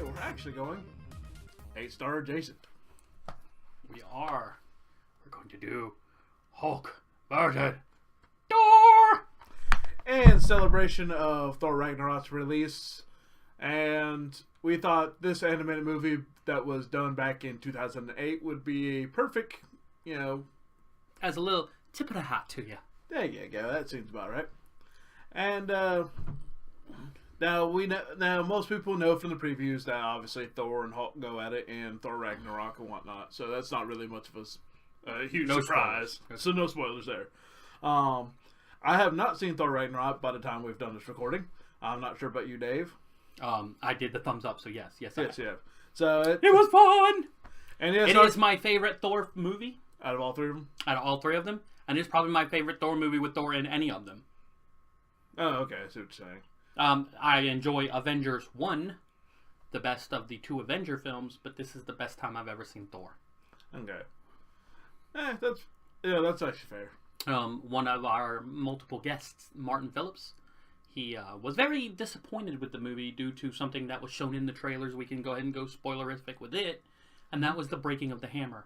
we're actually going 8-star adjacent. We're going to do Hulk versus Thor! In celebration of Thor Ragnarok's release, and we thought this animated movie that was done back in 2008 would be a perfect, As a little tip of the hat to you. There you go. That seems about right. And now most people know from the previews that obviously Thor and Hulk go at it in Thor Ragnarok and whatnot. So that's not really much of a huge surprise. So no spoilers there. I have not seen Thor Ragnarok by the time we've done this recording. I'm not sure about you, Dave. I did the thumbs up, so yes. Yeah. So it was fun. And it is my favorite Thor movie out of all three of them. Out of all three of them, and it's probably my favorite Thor movie with Thor in any of them. Oh, okay. I see what you're saying. I enjoy Avengers 1, the best of the two Avenger films, but this is the best time I've ever seen Thor. Okay. That's actually fair. One of our multiple guests, Martin Phillips, he was very disappointed with the movie due to something that was shown in the trailers. We can go ahead and go spoilerific with it, and that was the breaking of the hammer.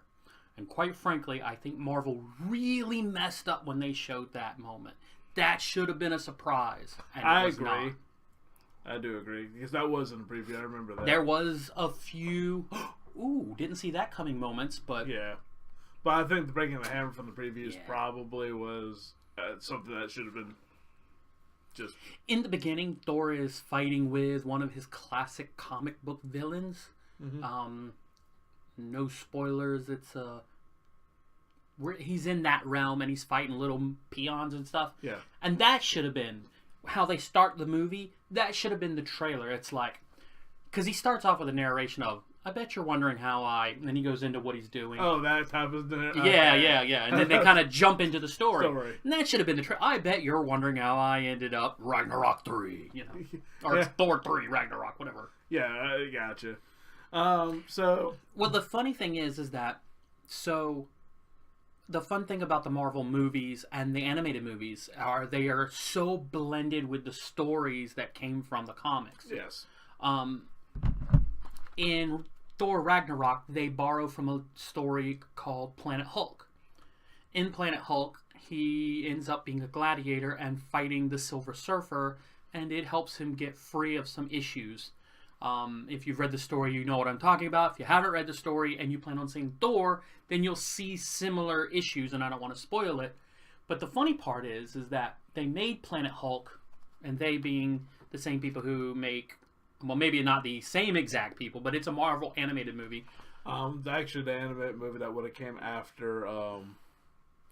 And quite frankly, I think Marvel really messed up when they showed that moment. That should have been a surprise. And I agree. Not. I do agree. Because that was in the preview. I remember that. There was a few, didn't see that coming moments, but... Yeah. But I think the breaking the hammer from the previews probably was something that should have been just... In the beginning, Thor is fighting with one of his classic comic book villains. Mm-hmm. No spoilers. It's he's in that realm and he's fighting little peons and stuff. Yeah. And that should have been how they start the movie. That should have been the trailer. It's like, because he starts off with a narration of, I bet you're wondering how and then he goes into what he's doing. Oh, that happens. Yeah. And then they kind of jump into the story. And that should have been the trailer. I bet you're wondering how I ended up Ragnarok 3, Or it's Thor 3, Ragnarok, whatever. Yeah, I gotcha. Well, the funny thing is that, the fun thing about the Marvel movies and the animated movies they are so blended with the stories that came from the comics. Yes. In Thor Ragnarok, they borrow from a story called Planet Hulk. In Planet Hulk, he ends up being a gladiator and fighting the Silver Surfer, and it helps him get free of some issues. If you've read the story, you know what I'm talking about. If you haven't read the story and you plan on seeing Thor, then you'll see similar issues, and I don't want to spoil it. But the funny part is that they made Planet Hulk, and they being the same people who make, well, maybe not the same exact people, but it's a Marvel animated movie. Actually, the animated movie that would have came after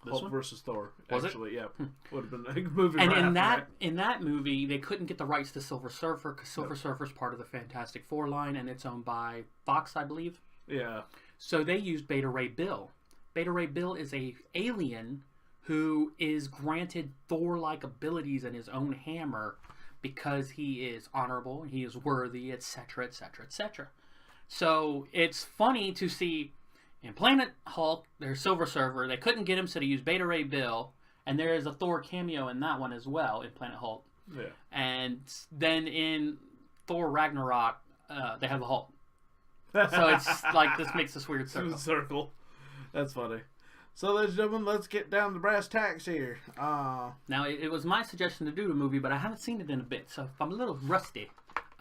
Hulk versus Thor. Was actually, it? Yeah, would have been a movie. And right in that movie, they couldn't get the rights to Silver Surfer because Silver Surfer's part of the Fantastic Four line, and it's owned by Fox, I believe. Yeah. So they used Beta Ray Bill. Beta Ray Bill is a alien who is granted Thor-like abilities and his own hammer because he is honorable, he is worthy, etc., etc., etc. So it's funny to see. In Planet Hulk, there's Silver Surfer. They couldn't get him, so they used Beta Ray Bill. And there is a Thor cameo in that one as well, in Planet Hulk. Yeah. And then in Thor Ragnarok, they have the Hulk. So it's like, this makes this weird circle. That's funny. So, ladies and gentlemen, let's get down to brass tacks here. Now, it was my suggestion to do the movie, but I haven't seen it in a bit. So if I'm a little rusty,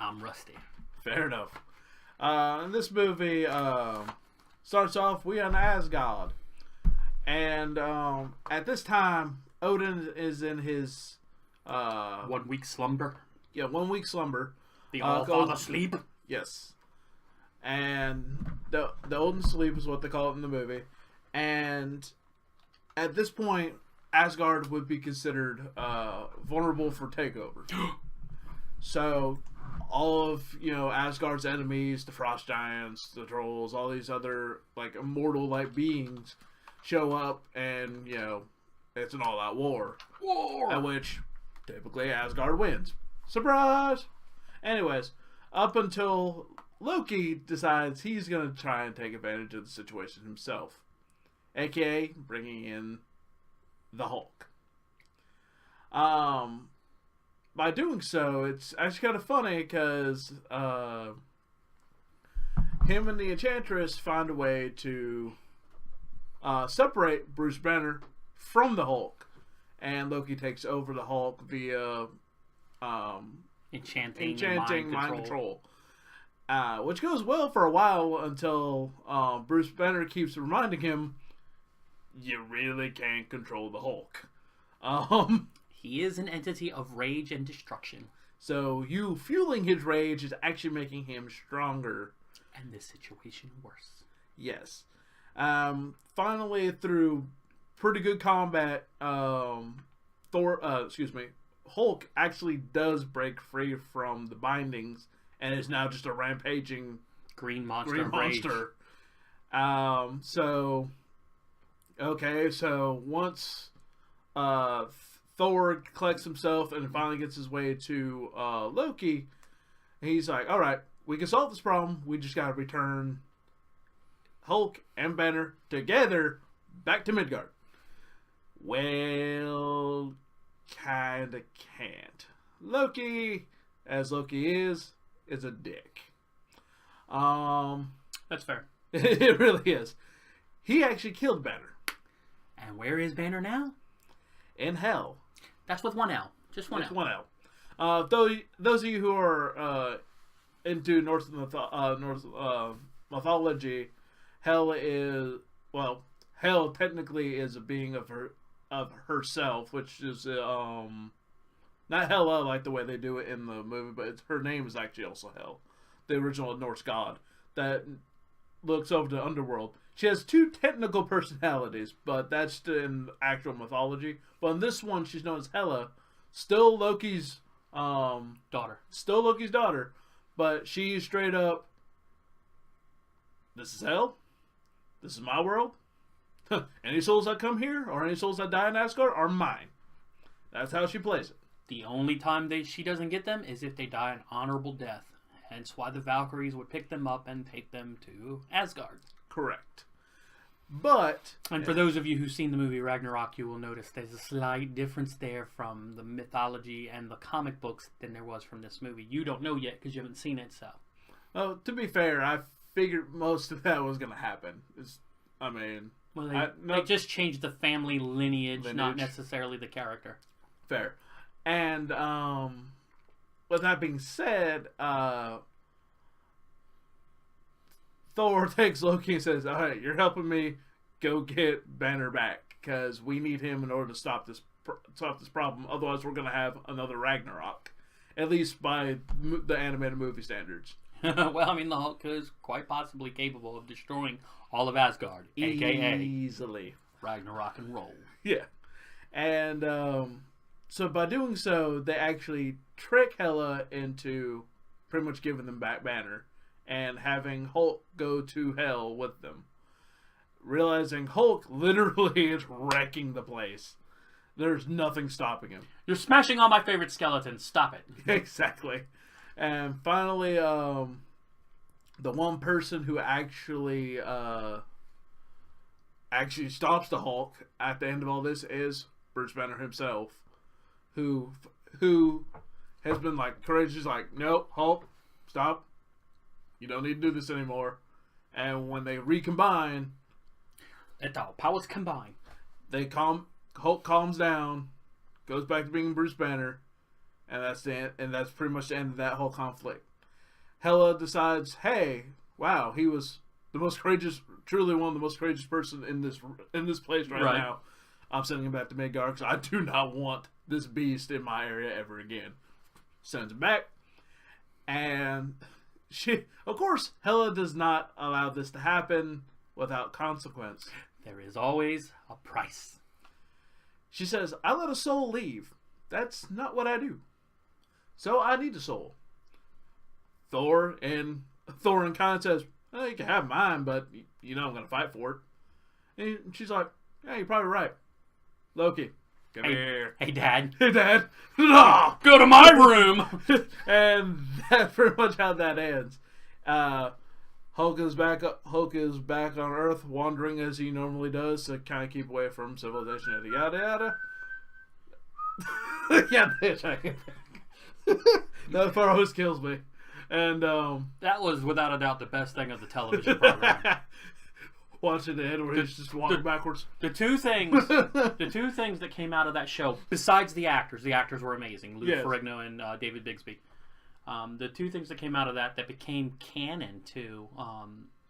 I'm rusty. Fair enough. In this movie... starts off, we on Asgard. And at this time, Odin is in his 1 week slumber. Yeah, 1 week slumber. The all-father sleep. Yes. And the Odin sleep is what they call it in the movie. And at this point, Asgard would be considered vulnerable for takeover. So all of Asgard's enemies, the frost giants, the trolls, all these other like immortal like beings show up, and it's an all-out war. At which typically Asgard wins. Surprise! Anyways, up until Loki decides he's gonna try and take advantage of the situation himself, aka bringing in the Hulk. By doing so, it's actually kind of funny because him and the Enchantress find a way to separate Bruce Banner from the Hulk, and Loki takes over the Hulk via enchanting mind control. Which goes well for a while until Bruce Banner keeps reminding him, you really can't control the Hulk. He is an entity of rage and destruction. So you fueling his rage is actually making him stronger. And this situation worse. Yes. Finally, through pretty good combat, Hulk actually does break free from the bindings and is now just a rampaging green monster. So once Thor collects himself and finally gets his way to Loki, he's like, all right, we can solve this problem. We just got to return Hulk and Banner together back to Midgard. Well, kinda can't. Loki, as Loki is a dick. That's fair. It really is. He actually killed Banner. And where is Banner now? In hell. That's with one L. Just one L. One L. Those of you who are into Norse mythology, hell technically is a being of herself, which is not Hela like the way they do it in the movie, but her name is actually also Hel, the original Norse god that looks over the underworld. She has two technical personalities, but that's in actual mythology. But in this one, she's known as Hela, still Loki's daughter. Still Loki's daughter, but she's straight up, this is hell. This is my world. Any souls that come here or any souls that die in Asgard are mine. That's how she plays it. The only time she doesn't get them is if they die an honorable death. Hence why the Valkyries would pick them up and take them to Asgard. Correct. But... And for those of you who've seen the movie Ragnarok, you will notice there's a slight difference there from the mythology and the comic books than there was from this movie. You don't know yet because you haven't seen it, so... Oh, to be fair, I figured most of that was going to happen. Well, they just changed the family lineage, not necessarily the character. Fair. And, with that being said, Thor takes Loki and says, alright, you're helping me go get Banner back, because we need him in order to stop this problem. Otherwise, we're going to have another Ragnarok. At least by the animated movie standards. Well, the Hulk is quite possibly capable of destroying all of Asgard, a.k.a. easily. Ragnarok and roll. Yeah. And, so by doing so, they actually trick Hela into pretty much giving them back Banner and having Hulk go to hell with them. Realizing Hulk literally is wrecking the place. There's nothing stopping him. You're smashing all my favorite skeletons. Stop it. Exactly. And finally, the one person who actually stops the Hulk at the end of all this is Bruce Banner himself, who has been courageous, nope, Hulk, stop. You don't need to do this anymore. And when they recombine, let our powers combine. Hulk calms down, goes back to being Bruce Banner, and that's pretty much the end of that whole conflict. Hela decides, hey, wow, he was the most courageous, truly one of the most courageous person in this place right now. I'm sending him back to Midgard because I do not want this beast in my area ever again. Sends him back, and of course, Hela does not allow this to happen without consequence. There is always a price. She says, I let a soul leave. That's not what I do. So I need a soul. Thor and kind says, well, you can have mine, but I'm going to fight for it. And she's like, yeah, you're probably right. Loki, come here. Hey, Dad. Hey, Dad. No! Go to my room! And that's pretty much how that ends. Hulk is back on Earth, wandering as he normally does to kind of keep away from civilization, yada yada yada. Yeah, that part always kills me. And That was without a doubt the best thing of the television program. watching the end where he's just walking backwards. The two things that came out of that show, besides the actors were amazing. Lou Ferrigno and David Bixby. The two things that came out of that became canon to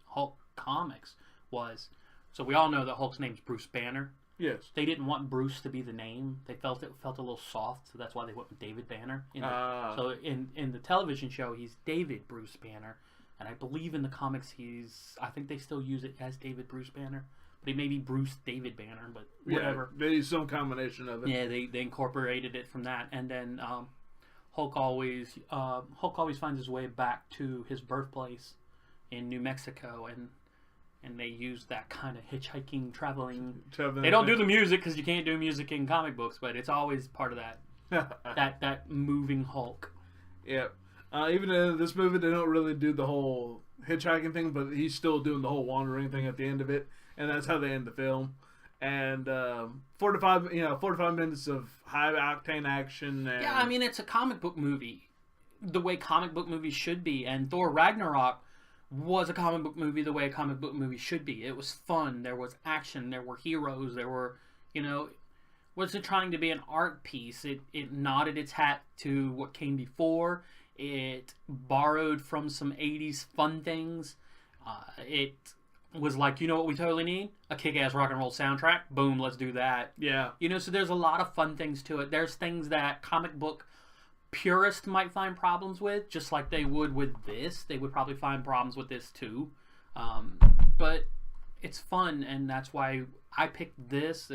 Hulk comics was, so we all know that Hulk's name's Bruce Banner. Yes. They didn't want Bruce to be the name. They felt it felt a little soft, so that's why they went with David Banner. So in the television show, he's David Bruce Banner. And I believe in the comics I think they still use it as David Bruce Banner. But he may be Bruce David Banner, but whatever. Yeah, they use some combination of it. Yeah, they incorporated it from that. And then Hulk always finds his way back to his birthplace in New Mexico, and they use that kind of hitchhiking, traveling. They don't do the music because you can't do music in comic books, but it's always part of that that moving Hulk. Yeah. Even in this movie, they don't really do the whole hitchhiking thing, but he's still doing the whole wandering thing at the end of it, and that's how they end the film. And 45 minutes of high octane action. And... Yeah, I mean, it's a comic book movie, the way comic book movies should be. And Thor Ragnarok was a comic book movie the way a comic book movie should be. It was fun. There was action. There were heroes. There were, wasn't trying to be an art piece. It nodded its hat to what came before. It borrowed from some 80s fun things. It was like, you know what we totally need? A kick-ass rock and roll soundtrack. Boom, let's do that. Yeah. So there's a lot of fun things to it. There's things that comic book purists might find problems with, just like they would with this. They would probably find problems with this too. But it's fun, and that's why I picked this.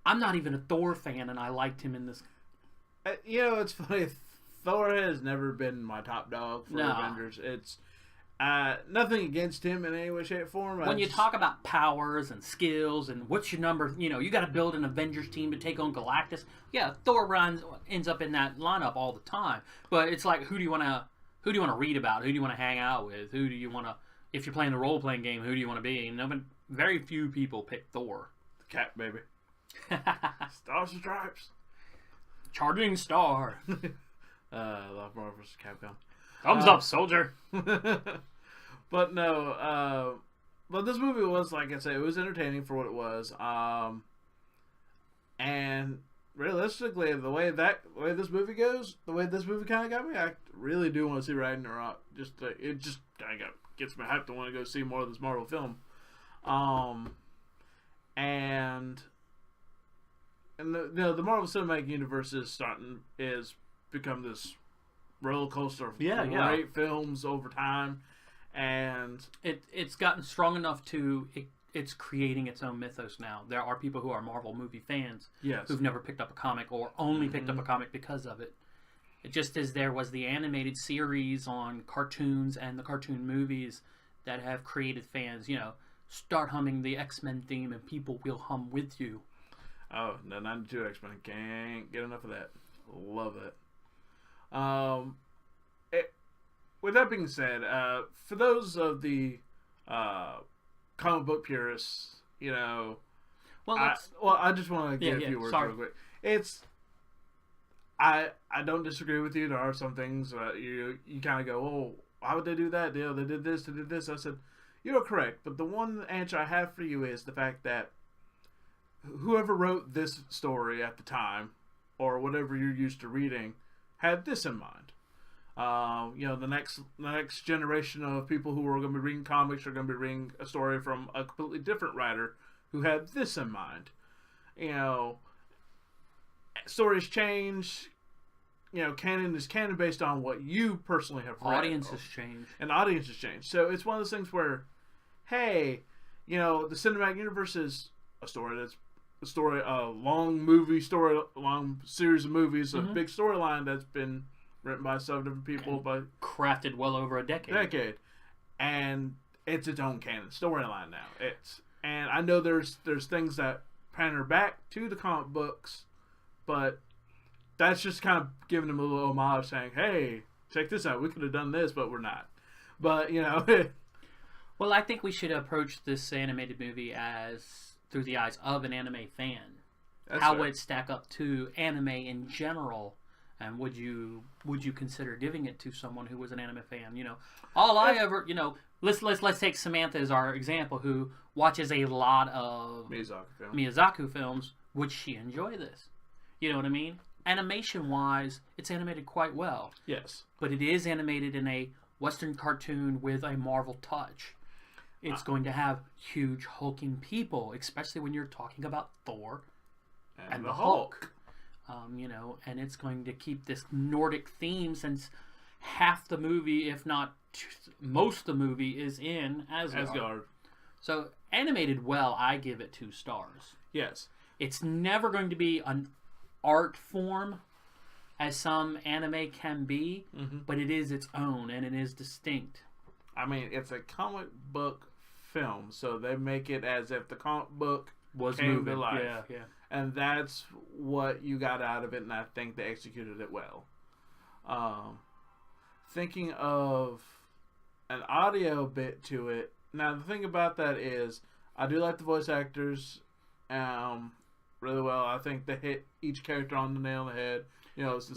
I'm not even a Thor fan, and I liked him in this. It's funny. Thor has never been my top dog for Avengers. It's nothing against him in any way, shape, or form. When you talk about powers and skills and what's your number, you got to build an Avengers team to take on Galactus. Yeah, Thor ends up in that lineup all the time. But it's like, who do you want to read about? Who do you want to hang out with? Who do you want to? If you're playing the role playing game, who do you want to be? Very few people pick Thor. The cat baby. Stars and Stripes. Charging Star. Love Marvel vs. Capcom. Thumbs up, soldier. But no, but this movie was, like I said, it was entertaining for what it was. And realistically, the way this movie goes, the way this movie kind of got me, I really do want to see Ragnarok. It just kind of gets me hyped to want to go see more of this Marvel film. And the Marvel Cinematic Universe is become this roller coaster of great films over time, and it's gotten strong enough to it's creating its own mythos now. There are people who are Marvel movie fans who've never picked up a comic or only picked up a comic because of it. It just as there was the animated series on cartoons and the cartoon movies that have created fans. Start humming the X-Men theme and people will hum with you. Oh, the 92 X-Men. Can't get enough of that. Love it. With that being said, for those of the comic book purists, I just want to get a few words real quick. I don't disagree with you. There are some things you kind of go, oh, why would they do that? They did this, they did this. I said, you're correct, but the one answer I have for you is the fact that whoever wrote this story at the time, or whatever you're used to reading, had this in mind. The next generation of people who are going to be reading comics are going to be reading a story from a completely different writer who had this in mind. Stories change. Canon is canon based on what you personally have read. Audiences change. And audiences change. So it's one of those things where, hey, the cinematic universe is a long series of movies, a big storyline that's been written by 7 different people, but crafted well over a decade. And it's its own canon storyline now. And I know there's things that pander back to the comic books, but that's just kind of giving them a little homage, saying, hey, check this out, we could have done this, but we're not. But well, I think we should approach this animated movie as through the eyes of an anime fan. How would it stack up to anime in general And would you consider giving it to someone who was an anime fan? All I ever, let's take Samantha as our example, who watches a lot of Miyazaki films. Would she enjoy this? You know what I mean? Animation-wise, it's animated quite well. Yes. But it is animated in a Western cartoon with a Marvel touch. It's going to have huge hulking people, especially when you're talking about Thor and the Hulk. And it's going to keep this Nordic theme, since half the movie, if not most of the movie, is in Asgard. So animated well, I give it 2 stars. Yes. It's never going to be an art form as some anime can be, but it is its own and it is distinct. I mean, it's a comic book film, so they make it as if the comic book came to life. Yeah. And that's what you got out of it, and I think they executed it well. Thinking of an audio bit to it, now the thing about that is, I do like the voice actors really well. I think they hit each character on the nail on the head. It's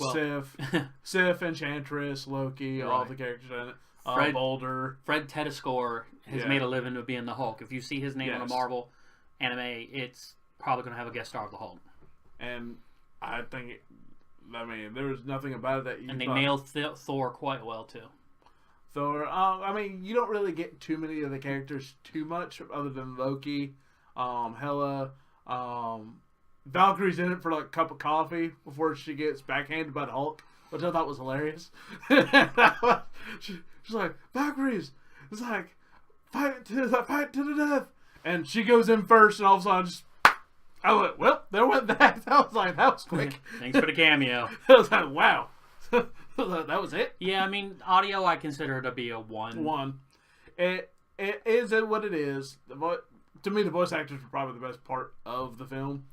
Sif, Enchantress, Loki, all the characters in it. Boulder. Fred Teddescore has made a living of being the Hulk. If you see his name on a Marvel anime, it's probably going to have a guest star of the Hulk. And I think, there was nothing about it that you. And they nailed Thor quite well too. Thor. You don't really get too many of the characters too much, other than Loki, Hela. Valkyrie's in it for like a cup of coffee before she gets backhanded by the Hulk, which I thought was hilarious. She's like, Valkyrie's. It's like, fight to the death. And she goes in first, and all of a sudden, I went, well, there went that. I was like, that was quick. Thanks for the cameo. I was like, wow. That was it? Yeah, audio I consider to be a 1. It is what it is. To me, the voice actors were probably the best part of the film.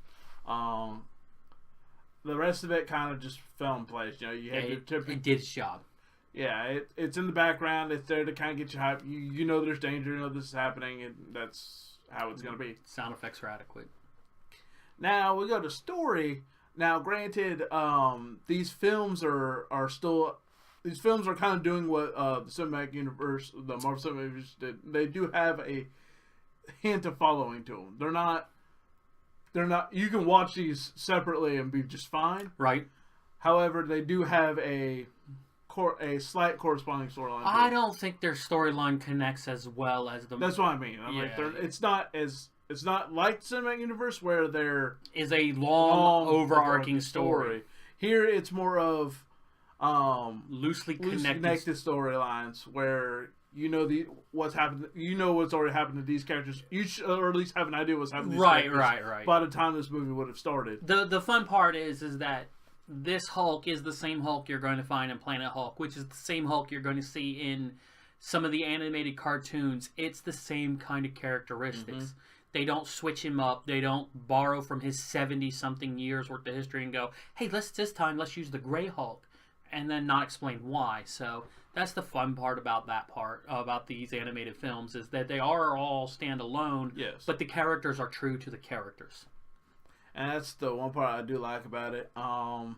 The rest of it kind of just fell in place. It did its job. Yeah, it's in the background. It's there to kind of get you hyped. You know there's danger. You know this is happening, and that's how it's going to be. Sound effects are adequate. Now we go to story. Now, granted, these films are kind of doing what the cinematic universe, the Marvel Cinematic Universe did. They do have a hint of following to them. They're not. You can watch these separately and be just fine. Right. However, they do have a slight corresponding storyline. I don't think their storyline connects as well as the. That's what I mean. It's not like the cinematic universe where there is a long overarching story. Here, it's more of loosely connected storylines where what's happened. What's already happened to these characters. You should, or at least have an idea what's happening to these characters. Right. By the time this movie would have started. The fun part is that this Hulk is the same Hulk you're going to find in Planet Hulk, which is the same Hulk you're going to see in some of the animated cartoons. It's the same kind of characteristics. They don't switch him up. They don't borrow from his 70-something years worth of history and go, hey, let's use the Gray Hulk, and then not explain why. So that's the fun part about these animated films, is that they are all standalone, yes, but the characters are true to the characters. And that's the one part I do like about it. And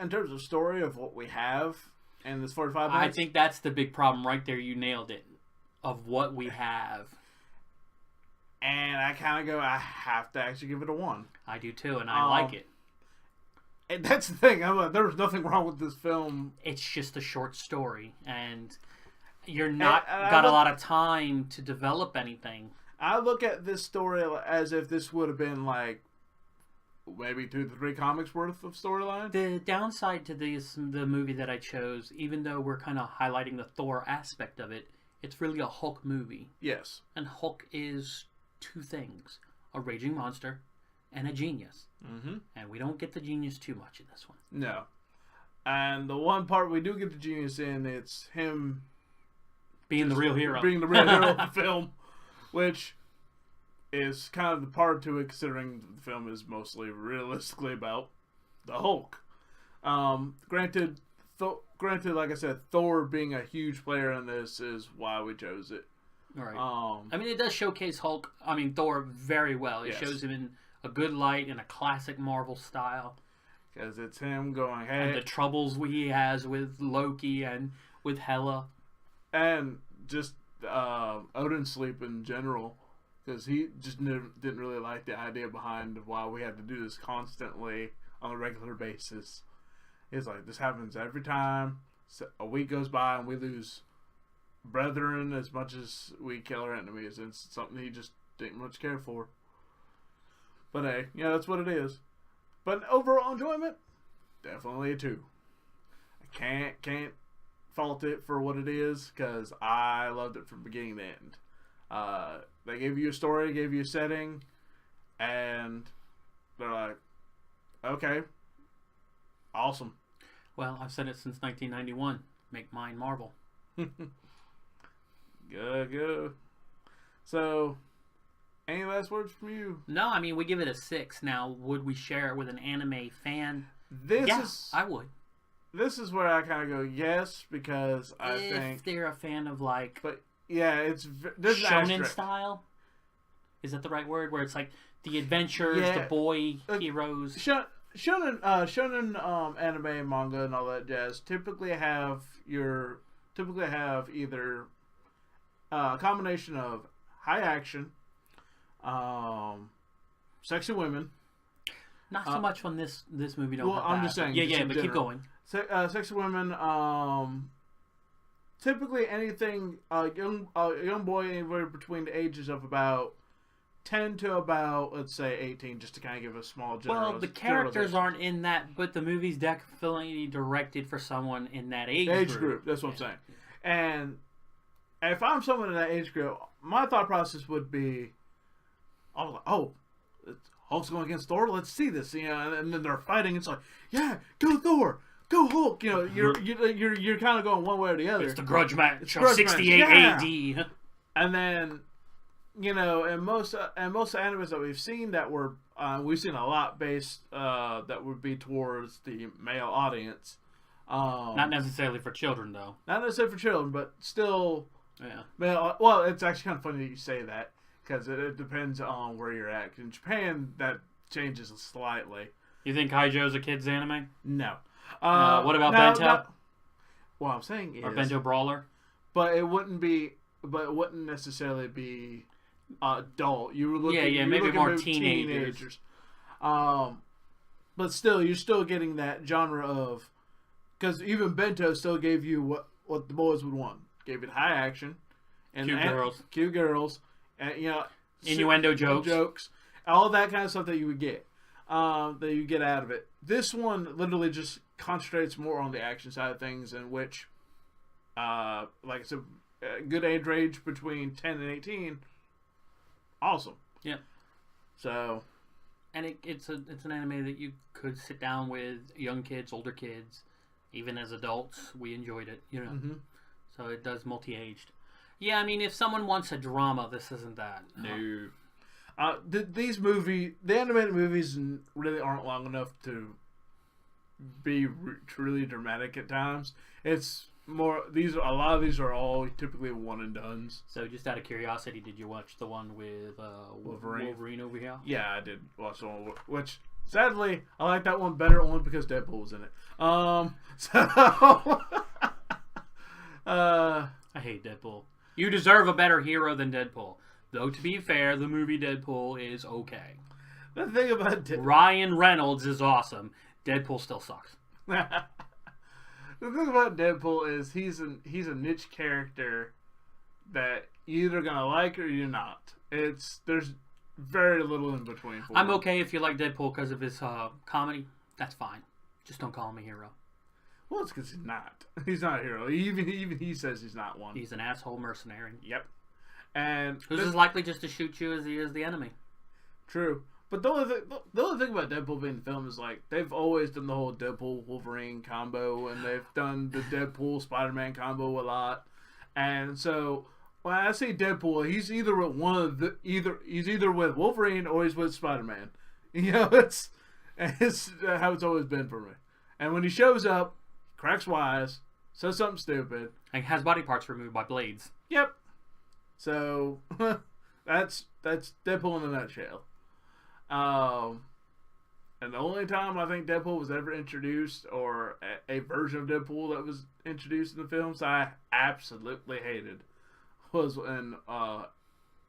in terms of story of what we have in this 45 minutes, I think that's the big problem right there. You nailed it. Of what we have. And I kind of go, I have to actually give it a 1. I do too, and I like it. And that's the thing. I'm like, there's nothing wrong with this film. It's just a short story, and you're not got a lot of time to develop anything. I look at this story as if this would have been like maybe 2 to 3 comics worth of storyline. The downside to the movie that I chose, even though we're kind of highlighting the Thor aspect of it, it's really a Hulk movie. Yes. And Hulk is 2 things: a raging monster and a genius. Mm-hmm. And we don't get the genius too much in this one. No. And the one part we do get the genius in, it's him being the real hero. Being the real hero of the film. Which is kind of the part to it, considering the film is mostly realistically about the Hulk. Granted, like I said, Thor being a huge player in this is why we chose it. Right. It does showcase Thor very well. It shows him in a good light, in a classic Marvel style. because it's him going, hey, And the troubles he has with Loki and with Hela. and just Odin's sleep in general, because he just didn't really like the idea behind why we had to do this constantly on a regular basis. It's like, this happens every time. So a week goes by and we lose brethren as much as we kill our enemies. It's something he just didn't much care for. But hey, yeah, that's what it is. But overall enjoyment, definitely a 2. I can't fault it for what it is, because I loved it from beginning to end. They gave you a story, gave you a setting, and they're like, okay, awesome. Well, I've said it since 1991. Make mine Marvel. Good. So, any last words from you? No, I mean, we give it a 6. Now, would we share it with an anime fan? Yeah, I would. This is where I kind of go yes, because I think if they're a fan of like, but yeah, there's an shonen asterisk. style. Is that the right word? Where it's like the adventures, Yeah. the boy heroes. Shonen anime, manga, and all that jazz typically have either a combination of high action, sexy women. Not so much on this movie. Don't Well, have I'm that, just saying. but just in but general. keep going. Sexy women. Typically anything young boy anywhere between the ages of about 10 to about, let's say, 18, just to kind of give a small Well, the characters aren't in that, but the movie's definitely directed for someone in that age group. That's what I'm saying. And if I'm someone in that age group, my thought process would be, oh, Hulk's going against Thor. Let's see this, and then they're fighting. It's like, yeah, go Thor, go Hulk. You're kind of going one way or the other. It's the grudge match of grudge 68 match, AD. And then, and most animes that we've seen we've seen a lot based that would be towards the male audience. Not necessarily for children, though. Not necessarily for children, but still. Yeah. Well, it's actually kind of funny that you say that, because it depends on where you're at. In Japan, that changes slightly. You think Kaijo's a kid's anime? No. What about Bento? What I'm saying is, Or Bento Brawler? but it wouldn't necessarily be adult. You were looking, maybe more teenagers. But still, you're still getting that genre of, because even Bento still gave you what the boys would want. Gave it high action, and cute girls, and Innuendo jokes, all that kind of stuff that you would get, that you get out of it. This one literally just concentrates more on the action side of things, in which, like I said, a good age range between 10 and 18. Awesome. Yeah. So. And it's an anime that you could sit down with young kids, older kids, even as adults. We enjoyed it, Mm-hmm. So it does multi-aged. Yeah, I mean, if someone wants a drama, this isn't that. No. The animated movies really aren't long enough to be truly dramatic at times. It's more, a lot of these are all typically one and dones. So just out of curiosity, did you watch the one with Wolverine over here? Yeah, I did watch the one, which sadly I like that one better only because Deadpool was in it. I hate Deadpool. You deserve a better hero than Deadpool. Though, to be fair, the movie Deadpool is okay. The thing about Ryan Reynolds is awesome. Deadpool still sucks. The thing about Deadpool is he's a niche character that you're either gonna like or you're not. There's very little in between. I'm okay if you like Deadpool because of his comedy. That's fine. Just don't call him a hero. Well, it's because he's not. He's not a hero. Even he says he's not one. He's an asshole mercenary. Yep. And who's as likely just to shoot you as he is the enemy. True. But the only thing about Deadpool being in the film is, like, they've always done the whole Deadpool Wolverine combo, and they've done the Deadpool Spider-Man combo a lot. And so when I say Deadpool, he's either with he's either with Wolverine or he's with Spider-Man. It's how it's always been for me. And when he shows up, cracks wise, says something stupid, and has body parts removed by blades. Yep. So that's Deadpool in a nutshell. And the only time I think Deadpool was ever introduced, or a version of Deadpool that was introduced in the films I absolutely hated, was in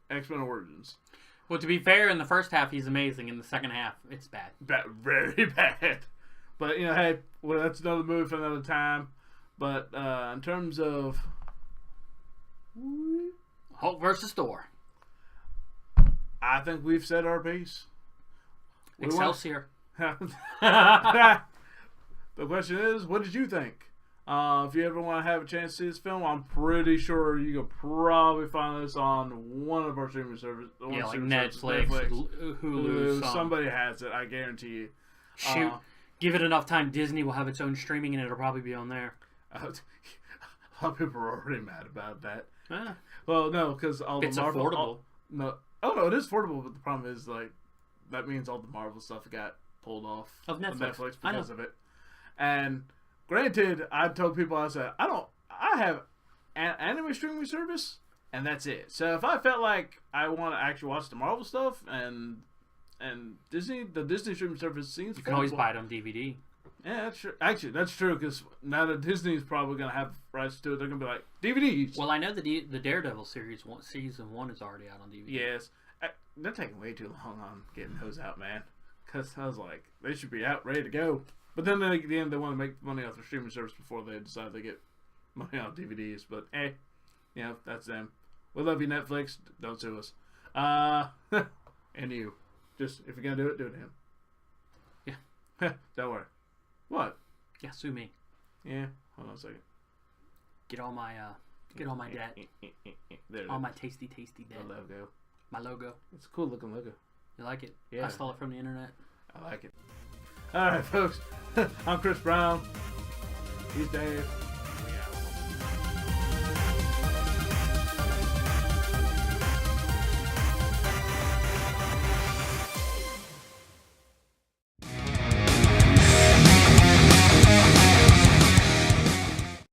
X-Men Origins. Well, to be fair, in the first half he's amazing. In the second half, it's bad. Very bad. But, you know, hey, well, that's another movie for another time. But in terms of Hulk versus Thor. I think we've said our piece. Excelsior. The question is, what did you think? If you ever want to have a chance to see this film, I'm pretty sure you could probably find this on one of our streaming services. Yeah, like Netflix, Hulu. Somebody has it, I guarantee you. Shoot, give it enough time, Disney will have its own streaming and it'll probably be on there. A lot of people are already mad about that. Ah. Well, no, because all It's the Marvel... affordable. No, it is affordable, but the problem is, like, that means all the Marvel stuff got pulled off Of Netflix. because of it. And granted, I told people, I said, I have an anime streaming service, and that's it. So if I felt like I want to actually watch the Marvel stuff and Disney, the Disney streaming service seems You can always buy it on DVD. Yeah, that's true. Actually, that's true, because now that Disney's probably going to have rights to it, they're going to be like, DVDs. Well, I know the Daredevil series, season 1 is already out on DVD. Yes. They're taking way too long on getting those out, man. Because I was like, they should be out, ready to go. But then at the end, they want to make money off their streaming service before they decide they get money on DVDs. But, hey, you know, that's them. We love you, Netflix. Don't sue us. And you. Just, if you're going to do it to him. Yeah. Don't worry. What? Yeah, sue me. Yeah. Hold on a second. Get all my debt. There it All is. my tasty debt. The logo. My logo. It's a cool looking logo. You like it? Yeah. I stole it from the internet. I like it. Alright, folks. I'm Chris Brown. He's Dave.